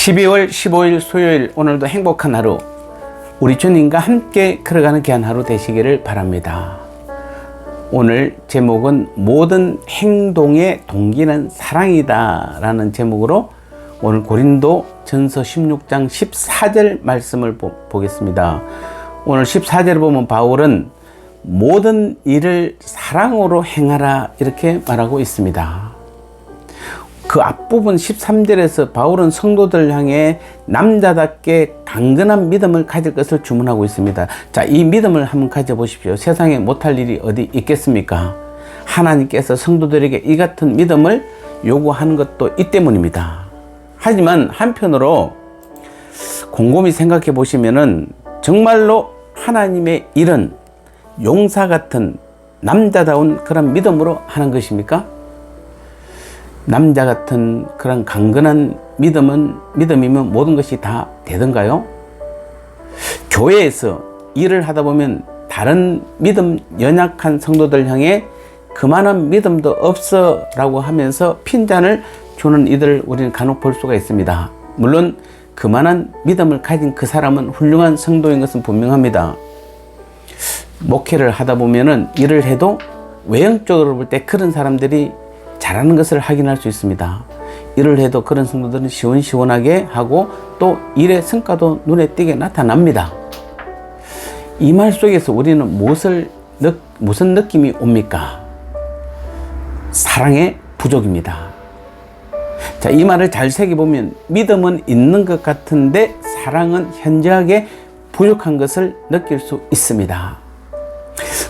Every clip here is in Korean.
12월 15일 수요일, 오늘도 행복한 하루, 우리 주님과 함께 걸어가는 귀한 하루 되시기를 바랍니다. 오늘 제목은 모든 행동의 동기는 사랑이다 라는 제목으로 오늘 고린도 전서 16장 14절 말씀을 보겠습니다. 오늘 14절을 보면 바울은 모든 일을 사랑으로 행하라 이렇게 말하고 있습니다. 그 앞부분 13절에서 바울은 성도들을 향해 남자답게 강건한 믿음을 가질 것을 주문하고 있습니다. 자, 이 믿음을 한번 가져보십시오. 세상에 못할 일이 어디 있겠습니까? 하나님께서 성도들에게 이 같은 믿음을 요구하는 것도 이 때문입니다. 하지만 한편으로 곰곰이 생각해 보시면은 정말로 하나님의 일은 용사 같은 남자다운 그런 믿음으로 하는 것입니까? 남자 같은 그런 강건한 믿음이면 모든 것이 다 되던가요? 교회에서 일을 하다 보면 다른 믿음 연약한 성도들 향해 그만한 믿음도 없어 라고 하면서 핀잔을 주는 이들을 우리는 간혹 볼 수가 있습니다. 물론 그만한 믿음을 가진 그 사람은 훌륭한 성도인 것은 분명합니다. 목회를 하다 보면은 일을 해도 외형적으로 볼 때 그런 사람들이 잘하는 것을 확인할 수 있습니다. 일을 해도 그런 성도들은 시원시원하게 하고 또 일의 성과도 눈에 띄게 나타납니다. 이 말 속에서 우리는 무슨 느낌이 옵니까? 사랑의 부족입니다. 자, 이 말을 잘 새겨보면 믿음은 있는 것 같은데 사랑은 현저하게 부족한 것을 느낄 수 있습니다.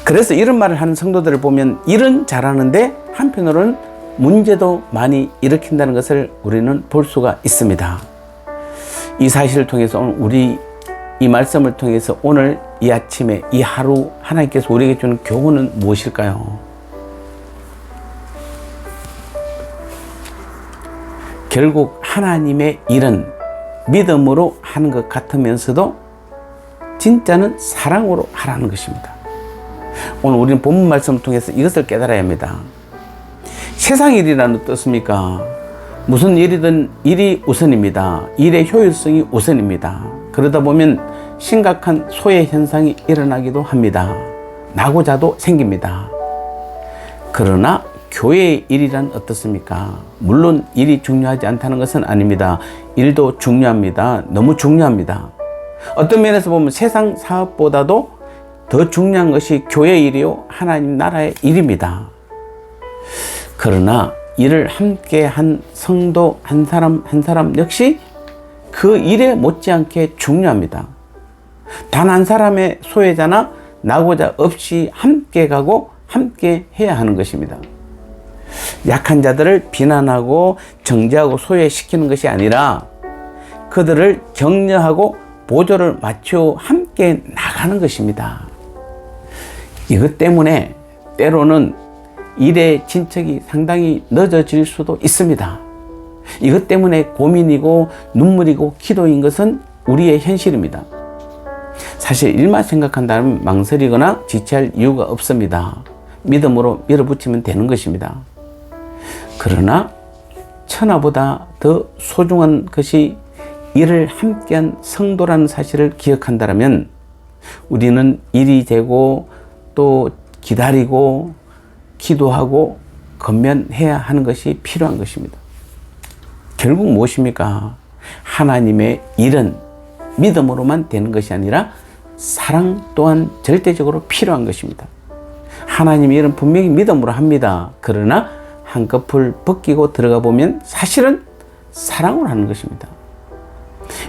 그래서 이런 말을 하는 성도들을 보면 일은 잘하는데 한편으로는 문제도 많이 일으킨다는 것을 우리는 볼 수가 있습니다. 이 사실을 통해서 우리 이 말씀을 통해서 오늘 이 아침에 이 하루 하나님께서 우리에게 주는 교훈은 무엇일까요? 결국 하나님의 일은 믿음으로 하는 것 같으면서도 진짜는 사랑으로 하라는 것입니다. 오늘 우리는 본문 말씀을 통해서 이것을 깨달아야 합니다. 세상 일이란 어떻습니까? 무슨 일이든 일이 우선입니다. 일의 효율성이 우선입니다. 그러다 보면 심각한 소외 현상이 일어나기도 합니다. 나고자도 생깁니다. 그러나 교회의 일이란 어떻습니까? 물론 일이 중요하지 않다는 것은 아닙니다. 일도 중요합니다. 너무 중요합니다. 어떤 면에서 보면 세상 사업보다도 더 중요한 것이 교회 일이요 하나님 나라의 일입니다. 그러나 이를 함께 한 성도 한 사람 역시 그 일에 못지않게 중요합니다. 단 한 사람의 소외자나 나고자 없이 함께 가고 함께 해야 하는 것입니다. 약한 자들을 비난하고 정죄하고 소외시키는 것이 아니라 그들을 격려하고 보조를 맞추어 함께 나가는 것입니다. 이것 때문에 때로는 일의 진척이 상당히 늦어질 수도 있습니다. 이것 때문에 고민이고 눈물이고 기도인 것은 우리의 현실입니다. 사실 일만 생각한다면 망설이거나 지체할 이유가 없습니다. 믿음으로 밀어붙이면 되는 것입니다. 그러나 천하보다 더 소중한 것이 일을 함께한 성도라는 사실을 기억한다면 우리는 일이 되고 또 기다리고 기도하고 건면해야 하는 것이 필요한 것입니다. 결국 무엇입니까? 하나님의 일은 믿음으로만 되는 것이 아니라 사랑 또한 절대적으로 필요한 것입니다. 하나님의 일은 분명히 믿음으로 합니다. 그러나 한꺼풀 벗기고 들어가 보면 사실은 사랑으로 하는 것입니다.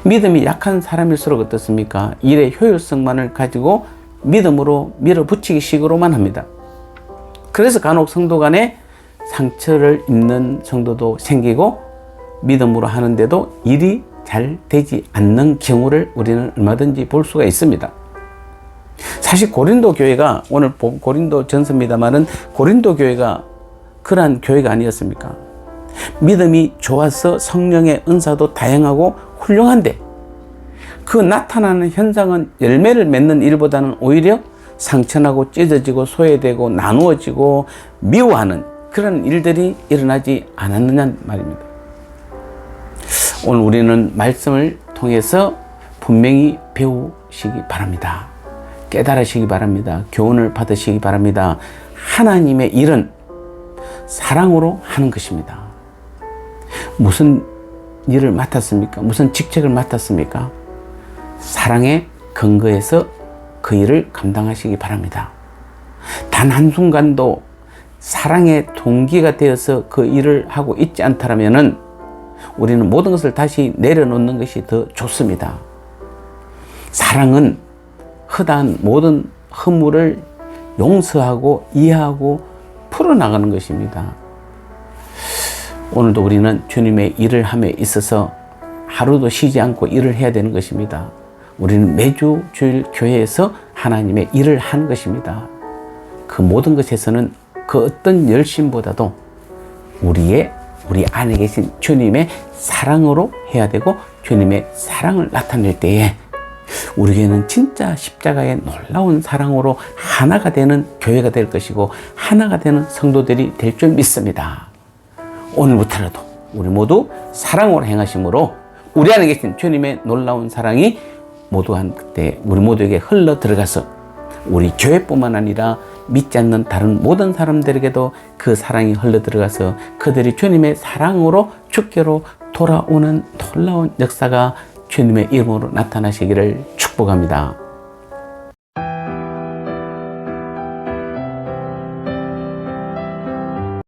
믿음이 약한 사람일수록 어떻습니까? 일의 효율성만을 가지고 믿음으로 밀어붙이기 식으로만 합니다. 그래서 간혹 성도 간에 상처를 입는 성도도 생기고 믿음으로 하는데도 일이 잘 되지 않는 경우를 우리는 얼마든지 볼 수가 있습니다. 사실 고린도 교회가 오늘 고린도 전서입니다만은 고린도 교회가 그러한 교회가 아니었습니까? 믿음이 좋아서 성령의 은사도 다양하고 훌륭한데 그 나타나는 현상은 열매를 맺는 일보다는 오히려 상처나고 찢어지고 소외되고 나누어지고 미워하는 그런 일들이 일어나지 않았느냐 말입니다. 오늘 우리는 말씀을 통해서 분명히 배우시기 바랍니다. 깨달으시기 바랍니다. 교훈을 받으시기 바랍니다. 하나님의 일은 사랑으로 하는 것입니다. 무슨 일을 맡았습니까? 무슨 직책을 맡았습니까? 사랑의 근거에서 그 일을 감당하시기 바랍니다. 단 한순간도 사랑의 동기가 되어서 그 일을 하고 있지 않다면 우리는 모든 것을 다시 내려놓는 것이 더 좋습니다. 사랑은 허다한 모든 허물을 용서하고 이해하고 풀어나가는 것입니다. 오늘도 우리는 주님의 일을 함에 있어서 하루도 쉬지 않고 일을 해야 되는 것입니다. 우리는 매주 주일 교회에서 하나님의 일을 하는 것입니다. 그 모든 것에서는 그 어떤 열심보다도 우리 안에 계신 주님의 사랑으로 해야 되고 주님의 사랑을 나타낼 때에 우리 교회는 진짜 십자가의 놀라운 사랑으로 하나가 되는 교회가 될 것이고 하나가 되는 성도들이 될 줄 믿습니다. 오늘부터라도 우리 모두 사랑으로 행하심으로 우리 안에 계신 주님의 놀라운 사랑이 모두 한때 우리 모두에게 흘러 들어가서 우리 교회뿐만 아니라 믿지 않는 다른 모든 사람들에게도 그 사랑이 흘러 들어가서 그들이 주님의 사랑으로 주께로 돌아오는 놀라운 역사가 주님의 이름으로 나타나시기를 축복합니다.